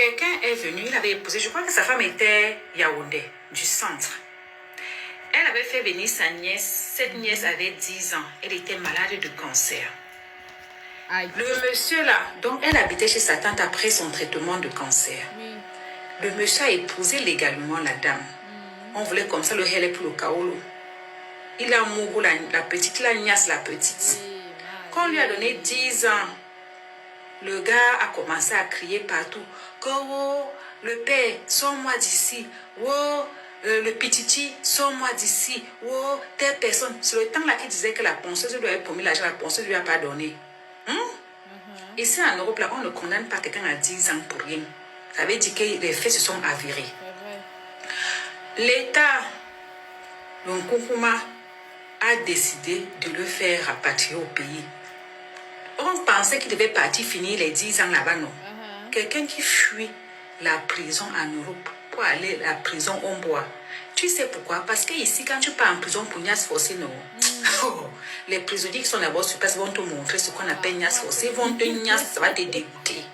quelqu'un est venu, il avait épousé, je crois que sa femme était Yaoundé, du centre. Elle avait fait venir sa nièce, cette nièce avait 10 ans, elle était malade de cancer. Le monsieur là, donc elle habitait chez sa tante après son traitement de cancer. Le monsieur a épousé légalement la dame. On voulait comme ça le hele pour le kaolo. Il a mouru la petite, la niasse la petite. Quand on lui a donné 10 ans, le gars a commencé à crier partout que oh, le père, sors-moi d'ici. Oh, le petiti, sors-moi d'ici. Oh, telle personne. C'est le temps là qu'il disait que la ponceuse lui avait promis l'argent, la ponceuse lui a pas donné. Ici en Europe, là, on ne condamne pas quelqu'un à 10 ans pour rien. Ça veut dire que les faits se sont avérés. L'État, le Nkoukouma, a décidé de le faire rapatrier au pays. On pensait qu'il devait partir finir les 10 ans là-bas, non? Quelqu'un qui fuit la prison en Europe pour aller à la prison on boit. Tu sais pourquoi? Parce que ici, quand tu pars en prison pour Nias Forcé, non? Les prisonniers qui sont d'abord sur place vont te montrer ce qu'on appelle Nias Forcé. Ils vont te Nias, ça va te dégoûter.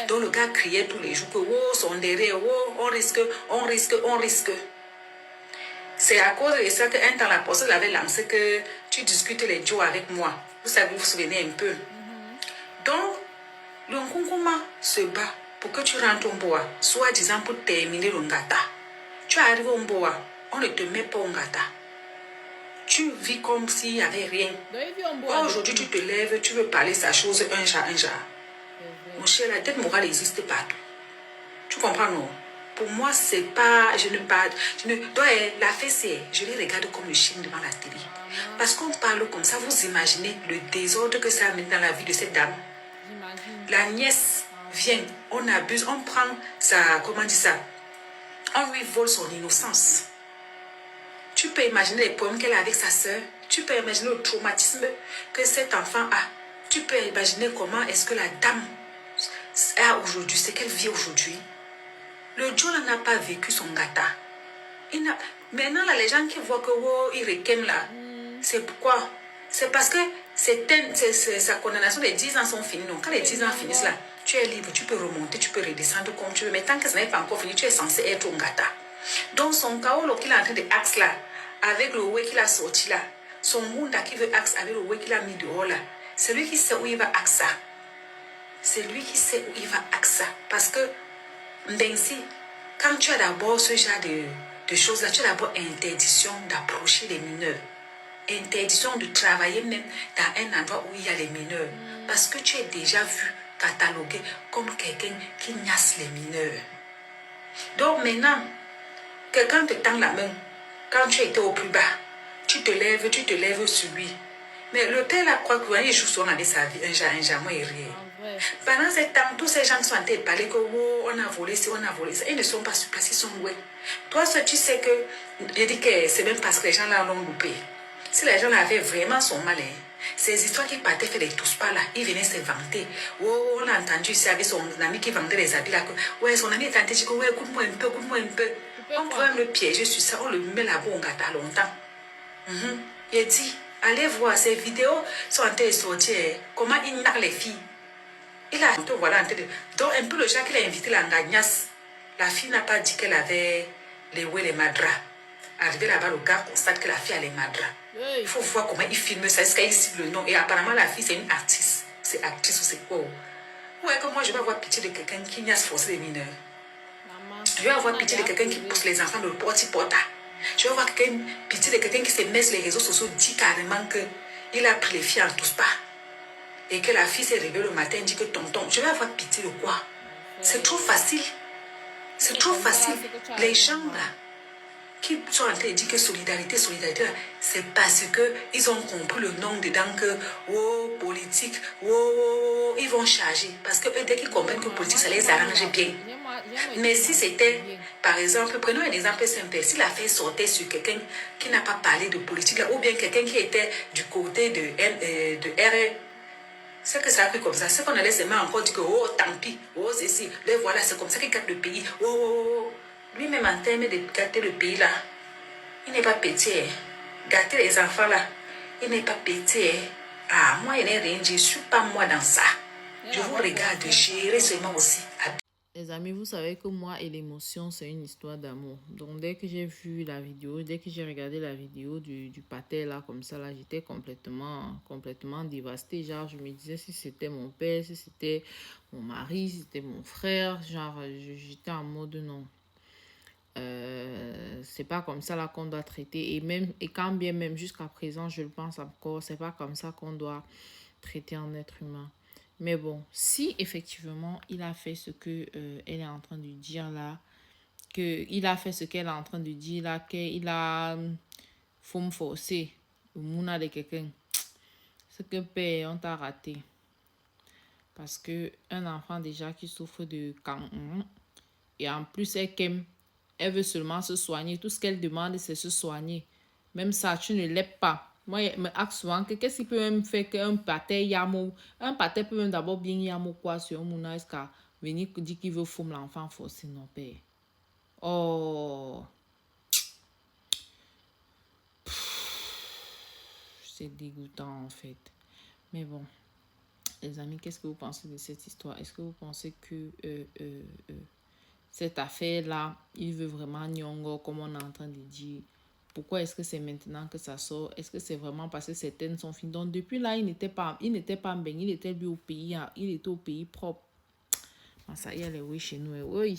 Donc le gars criait tous les jours que oh, son derrière, oh, on risque, on risque, on risque. C'est à cause de ça qu'un temps la poste avait lancé que tu discutes les jours avec moi. Vous savez, vous vous souvenez un peu. Donc, le Nkoukouma se bat pour que tu rentres au Mboa, soi-disant pour terminer le Ngata. Tu arrives au Mboa, on ne te met pas au Ngata. Tu vis comme s'il n'y avait rien. Aujourd'hui, tu te lèves, tu veux parler sa chose un jour, un jour. Mon cher, la dette morale existe partout. Tu comprends, non? Pour moi, c'est pas... Je ne parle... Donc, la fessée, je les regarde comme le chien devant la télé. Parce qu'on parle comme ça, vous imaginez le désordre que ça amène dans la vie de cette dame. La nièce vient, on abuse, on prend sa... Comment dire ça? On lui vole son innocence. Tu peux imaginer les problèmes qu'elle a avec sa sœur. Tu peux imaginer le traumatisme que cet enfant a. Tu peux imaginer comment est-ce que la dame a aujourd'hui, ce qu'elle vit aujourd'hui. Le Joe n'a pas vécu son gâta. Maintenant, là, les gens qui voient que oh, il requème là, c'est pourquoi? C'est parce que sa condamnation des 10 ans sont finis. Donc, quand les 10 ans finissent là, tu es libre, tu peux remonter, tu peux redescendre comme tu veux. Mais tant que ça n'est pas encore fini, tu es censé être un gâta. Donc, son chaos qu'il est en train de axe là, avec le way qu'il a sorti là, son monde qui veut axe avec le way qu'il a mis dehors là, c'est lui qui sait où il va axe ça. C'est lui qui sait où il va axe ça. Parce que, Mbensi, quand tu as d'abord ce genre de choses là, tu as d'abord interdiction d'approcher les mineurs. Interdiction de travailler même dans un endroit où il y a les mineurs. Parce que tu es déjà vu catalogué comme quelqu'un qui niasse les mineurs. Donc maintenant, quelqu'un te tend la main. Quand tu étais au plus bas, tu te lèves sur lui. Mais le père là croit qu'il joue souvent avec sa vie, un jour, moi, il rit. Pendant ce temps, tous ces gens sont en train de parler que oh, on a volé ça, on a volé ça. Ils ne sont pas sur place, ils sont loin. Toi, tu sais que, je dis que c'est même parce que les gens là l'ont loupé. Si les gens là avaient vraiment son mal, ces histoires qui partaient faire les tous pas là, ils venaient se vanter. Oh, on a entendu ici avec son ami qui vendait les habits là. Que, ouais, son ami est en train de dire que ouais, écoute-moi un peu, écoute-moi un peu. On pouvait me le piéger sur ça, on le met là-bas, on gâte longtemps. Il dit, allez voir, ces vidéos sont en train de sortir, comment il nargue les filles. Il a voilà, en train de... Donc, un peu le genre qu'il a invité la Ngagnas, la fille n'a pas dit qu'elle avait les madras. Arrivé là-bas, le gars constate que la fille a les madras. Il faut voir comment il filme ça, est-ce qu'il cible le nom. Et apparemment, la fille, c'est une artiste. C'est actrice ou c'est quoi? Ouais, que moi, je vais avoir pitié de quelqu'un qui niasse forcer les mineurs. Je vais avoir pitié de quelqu'un qui pousse les enfants de le porti-porta. Je vais avoir pitié de quelqu'un qui se met sur les réseaux sociaux, dit carrément qu'il a pris les filles en tous pas. Et que la fille s'est réveillée le matin et dit que tonton, je vais avoir pitié de quoi? C'est trop facile. C'est trop facile. Les gens là, qui sont en train de dire que solidarité, là, c'est parce qu'ils ont compris le nom dedans que, oh, politique, oh, ils vont charger. Parce que dès qu'ils comprennent que politique, ça les arrange bien. Mais si c'était, par exemple, prenons un exemple simple, si l'affaire sortait sur quelqu'un qui n'a pas parlé de politique, là, ou bien quelqu'un qui était du côté de RE, c'est que ça a pris comme ça. C'est qu'on allait seulement encore dire que, oh, tant pis, oh, c'est si, le voilà, c'est comme ça qu'il gâte le pays. Oh, oh, oh. Lui-même, en termes de gâter le pays, là, il n'est pas petit. Hein. Gâter les enfants, là, il n'est pas petit. Hein. Ah, moi, il n'est rien, je ne suis pas moi dans ça. Je vous regarde gérer seulement aussi. Les amis, vous savez que moi et l'émotion, c'est une histoire d'amour. Donc, dès que j'ai vu la vidéo, dès que j'ai regardé la vidéo du pater, là, comme ça, là, j'étais complètement dévastée. Genre, je me disais, si c'était mon père, si c'était mon mari, si c'était mon frère, genre, j'étais en mode non. C'est pas comme ça là qu'on doit traiter. Et quand bien même, jusqu'à présent, je le pense encore, c'est pas comme ça qu'on doit traiter un être humain. Mais bon, si effectivement il a fait ce que elle est en train de dire là, que il a fait ce qu'elle est en train de dire là, qu'il a faut me forcer, le mouna de quelqu'un, c'est que père, on t'a raté. Parce que un enfant déjà qui souffre de cancer, et en plus elle veut seulement se soigner, tout ce qu'elle demande c'est se soigner. Même ça, tu ne l'aides pas. Moi, je me dis souvent que qu'est-ce qui peut même faire qu'un pater yamo, un pater peut même d'abord bien yamo quoi sur mon âge car venir dire qu'il veut foutre l'enfant forcé non père. Oh, c'est dégoûtant en fait. Mais bon, les amis, qu'est-ce que vous pensez de cette histoire? Est-ce que vous pensez que cette affaire-là, il veut vraiment nyongo comme on est en train de dire? Pourquoi est-ce que c'est maintenant que ça sort? Est-ce que c'est vraiment parce que certaines sont finies? Donc depuis là, il n'était pas en Bénin, il était lui au pays, il était au pays propre. Ça y est, oui, chez nous, oui.